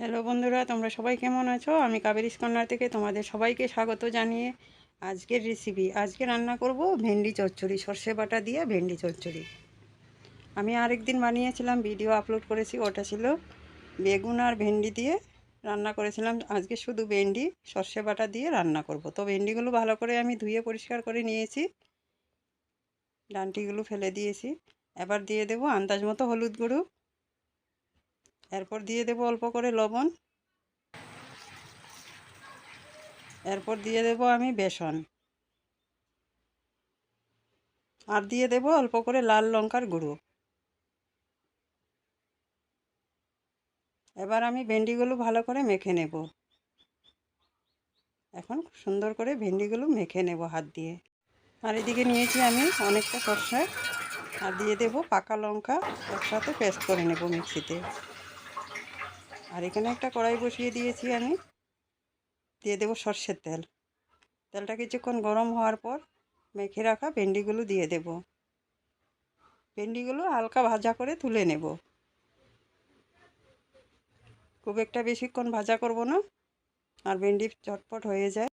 Hello বন্ধুরা, তোমরা সবাই কেমন আছো? আমি কাবেরিস কর্নার থেকে তোমাদের সবাইকে স্বাগত জানিয়ে আজকের রেসিপি আজকে রান্না করব ভেন্ডি চচ্চড়ি, সর্ষে বাটা দিয়ে ভেন্ডি চচ্চড়ি। আমি আরেকদিন বানিয়েছিলাম, ভিডিও আপলোড করেছি, ওটা ছিল বেগুন আর ভেন্ডি দিয়ে রান্না করেছিলাম। আজকে শুধু ভেন্ডি সর্ষে বাটা দিয়ে রান্না করব। তো ভেন্ডিগুলো ভালো করে আমি ধুয়ে পরিষ্কার করে নিয়েছি, ডাঁটিগুলো ফেলে দিয়েছি। এবার দিয়ে দেব আন্দাজ মতো হলুদ গুঁড়ো, এরপর দিয়ে দেব অল্প করে লবণ, এরপর দিয়ে দেব আমি বেসন, আর দিয়ে দেব অল্প করে লাল লঙ্কার গুঁড়ো। এবার আমি ভেন্ডিগুলো ভালো করে মেখে নেব। এখন সুন্দর করে ভেন্ডিগুলো মেখে নেব হাত দিয়ে। আর এদিকে নিয়েছি আমি অনেকটা সরষে, আর দিয়ে দেব পাকা লঙ্কা, একসাথে পেস্ট করে নেব মিক্সিতে। আর এখানে একটা কড়াই বসিয়ে দিয়েছি আমি, দিয়ে দেব সর্ষের তেল। তেলটা কিছুক্ষণ গরম হওয়ার পর মেখে রাখা ভেন্ডিগুলো দিয়ে দেব। ভেন্ডিগুলো হালকা ভাজা করে তুলে নেব, খুব একটা বেশিক্ষণ ভাজা করব না, আর ভেন্ডি চটপট হয়ে যায়।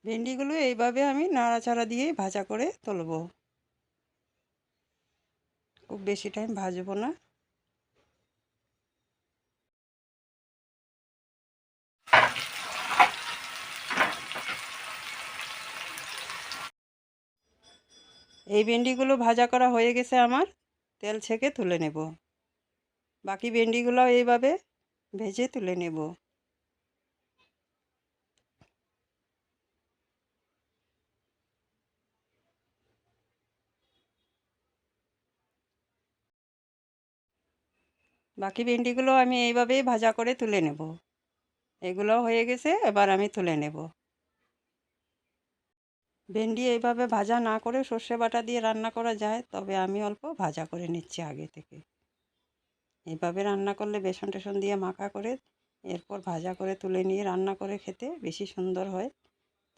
ভেন্ডিগুলো এইভাবে আমি নাড়াচাড়া দিয়ে ভাজা করে তুলব, খুব বেশি টাইম ভাজবো না। এই ভেন্ডিগুলো ভাজা করা হয়ে গেছে আমার, তেল ছেঁকে তুলে নেব। বাকি ভেন্ডিগুলো এইভাবে ভেজে তুলে নেব। বাকি ভেন্ডিগুলো আমি এইভাবেই ভাজা করে তুলে নেব। এগুলো হয়ে গেছে, এবার আমি তুলে নেব। ভেন্ডি এইভাবে ভাজা না করে সর্ষে বাটা দিয়ে রান্না করা যায়, তবে আমি অল্প ভাজা করে নিচ্ছি আগে থেকে। এইভাবে রান্না করলে বেসন টেসন দিয়ে মাখা করে এরপর ভাজা করে তুলে নিয়ে রান্না করে খেতে বেশি সুন্দর হয়,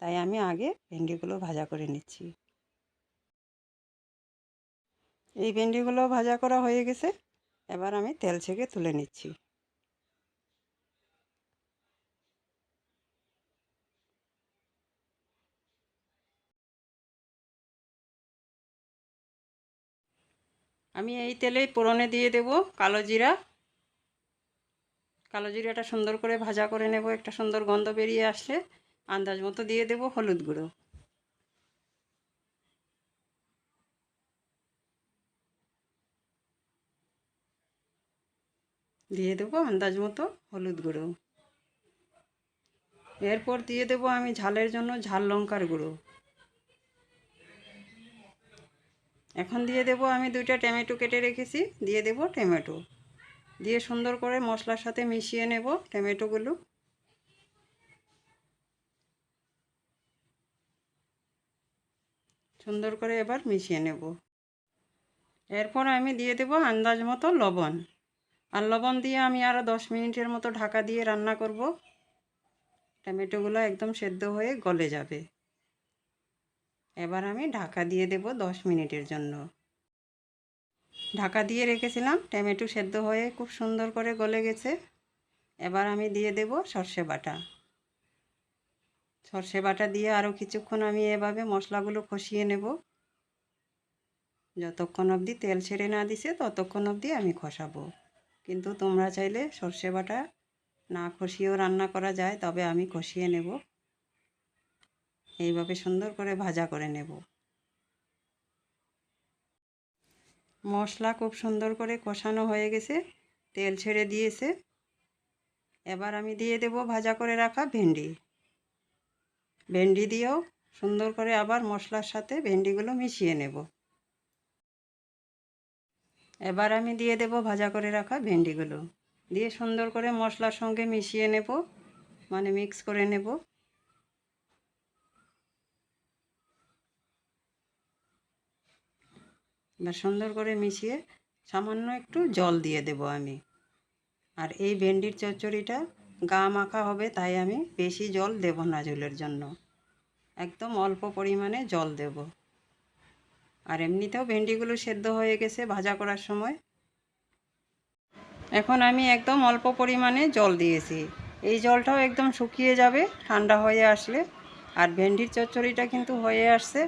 তাই আমি আগে ভেন্ডিগুলো ভাজা করে নিচ্ছি। এই ভেন্ডিগুলো ভাজা করা হয়ে গেছে, এবার আমি তেল ছেঁকে তুলে নিচ্ছি। আমি এই তেলেই ফোড়নে দিয়ে দেব কালো জিরা। কালো জিরাটা সুন্দর করে ভাজা করে নেব, একটা সুন্দর গন্ধ বেরিয়ে আসলে আন্দাজ মতো দিয়ে দেব হলুদ গুঁড়ো। দিয়ে দেব আন্দাজ মতো হলুদ গুঁড়ো। এরপর দিয়ে দেব আমি ঝালের জন্য ঝাল লঙ্কার গুঁড়ো। এখন দিয়ে দেব আমি 2টা টমেটো কেটে রেখেছি, দিয়ে দেব টমেটো, দিয়ে সুন্দর করে মশলার সাথে মিশিয়ে নেব টমেটোগুলো। সুন্দর করে এবার মিশিয়ে নেব। এরপর আমি দিয়ে দেব আন্দাজ মতো লবণ, আর লবণ দিয়ে আমি আরও 10 মিনিটের মতো ঢাকা দিয়ে রান্না করব। টমেটোগুলো একদম সেদ্ধ হয়ে গলে যাবে। এবার আমি ঢাকা দিয়ে দেব 10 মিনিটের জন্য। ঢাকা দিয়ে রেখেছিলাম, টমেটো সেদ্ধ হয়ে খুব সুন্দর করে গলে গেছে। এবার আমি দিয়ে দেব সর্ষে বাটা। সর্ষে বাটা দিয়ে আরও কিছুক্ষণ আমি এভাবে মশলাগুলো কষিয়ে নেব। যতক্ষণ অবধি তেল ছেড়ে না দিছে ততক্ষণ অবধি আমি কষাবো। কিন্তু তোমরা চাইলে সর্ষে বাটা না কষিয়েও রান্না করা যায়, তবে আমি কষিয়ে নেব। এইভাবে সুন্দর করে ভাজা করে নেব। মশলা খুব সুন্দর করে কষানো হয়ে গেছে, তেল ছেড়ে দিয়েছে। এবার আমি দিয়ে দেব ভাজা করে রাখা ভেন্ডি। ভেন্ডি দিয়েও সুন্দর করে আবার মশলার সাথে ভেন্ডিগুলো মিশিয়ে নেব। এবার আমি দিয়ে দেব ভাজা করে রাখা ভেন্ডিগুলো, দিয়ে সুন্দর করে মশলার সঙ্গে মিশিয়ে নেব, মানে মিক্স করে নেব। এবার সুন্দর করে মিশিয়ে সামান্য একটু জল দিয়ে দেব আমি। আর এই ভেন্ডির চচ্চড়িটা গা মাখা হবে, তাই আমি বেশি জল দেব না ঝোলের জন্য, একদম অল্প পরিমাণে জল দেব। আর এমনিতেও ভেন্ডিগুলো সেদ্ধ হয়ে গেছে ভাজা করার সময়। এখন আমি একদম অল্প পরিমাণে জল দিয়েছি, এই জলটাও একদম শুকিয়ে যাবে ঠান্ডা হয়ে আসলে। আর ভেন্ডির চচ্চড়িটা কিন্তু হয়ে আসছে,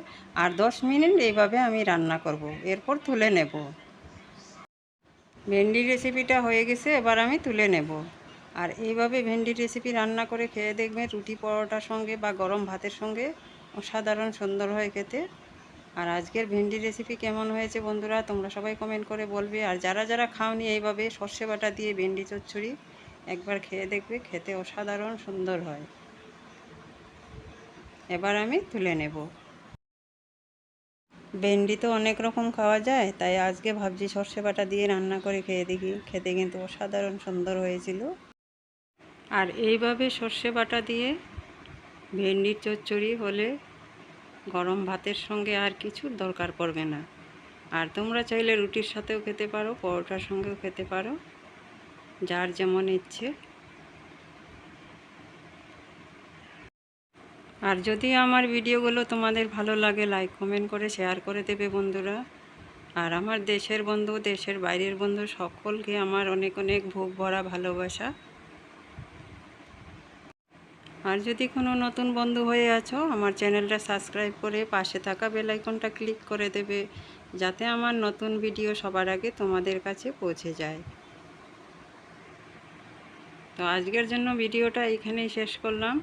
আর 10 মিনিট এইভাবে আমি রান্না করব, এরপর তুলে নেব। ভেন্ডির রেসিপিটা হয়ে গেছে, এবার আমি তুলে নেব। আর এইভাবে ভেন্ডির রেসিপি রান্না করে খেয়ে দেখবেন রুটি পরোটার সঙ্গে বা গরম ভাতের সঙ্গে অসাধারণ সুন্দর হয় খেতে। আর আজকের ভেন্ডির রেসিপি কেমন হয়েছে বন্ধুরা, তোমরা সবাই কমেন্ট করে বলবে। আর যারা যারা খাওনি এইভাবে সর্ষে বাটা দিয়ে ভেন্ডি চচ্চড়ি, একবার খেয়ে দেখবে, খেতে অসাধারণ সুন্দর হয়। এবার আমি তুলে নেব। ভেন্ডি তো অনেক রকম খাওয়া যায়, তাই আজকে ভাবছি সর্ষে বাটা দিয়ে রান্না করে খেয়ে দেখি, খেতে কিন্তু অসাধারণ সুন্দর হয়েছিল। আর এইভাবে সর্ষে বাটা দিয়ে ভেন্ডির চচ্চড়ি হলে গরম ভাতের সঙ্গে আর কিছুর দরকার পড়বে না। আর তোমরা চাইলে রুটির সাথেও খেতে পারো, পরোটার সঙ্গেও খেতে পারো, যার যেমন ইচ্ছে। আর যদি আমার ভিডিওগুলো তোমাদের ভালো লাগে, লাইক কমেন্ট করে শেয়ার করে দেবে বন্ধুরা। আর আমার দেশের বন্ধু, দেশের বাইরের বন্ধু সকলকে আমার অনেক অনেক বুক ভরা ভালোবাসা। আর যদি কোনো নতুন বন্ধু হয়ে আছো, আমার চ্যানেলটা সাবস্ক্রাইব করে পাশে থাকা বেল আইকনটা ক্লিক করে দেবে, যাতে আমার নতুন ভিডিও সবার আগে তোমাদের কাছে পৌঁছে যায়। তো আজকের জন্য ভিডিওটা এখানেই শেষ করলাম।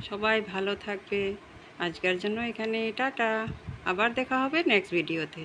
সবাই ভালো থাকবে। আজকের জন্য এখানে টাটা। আবার দেখা হবে নেক্সট ভিডিওতে।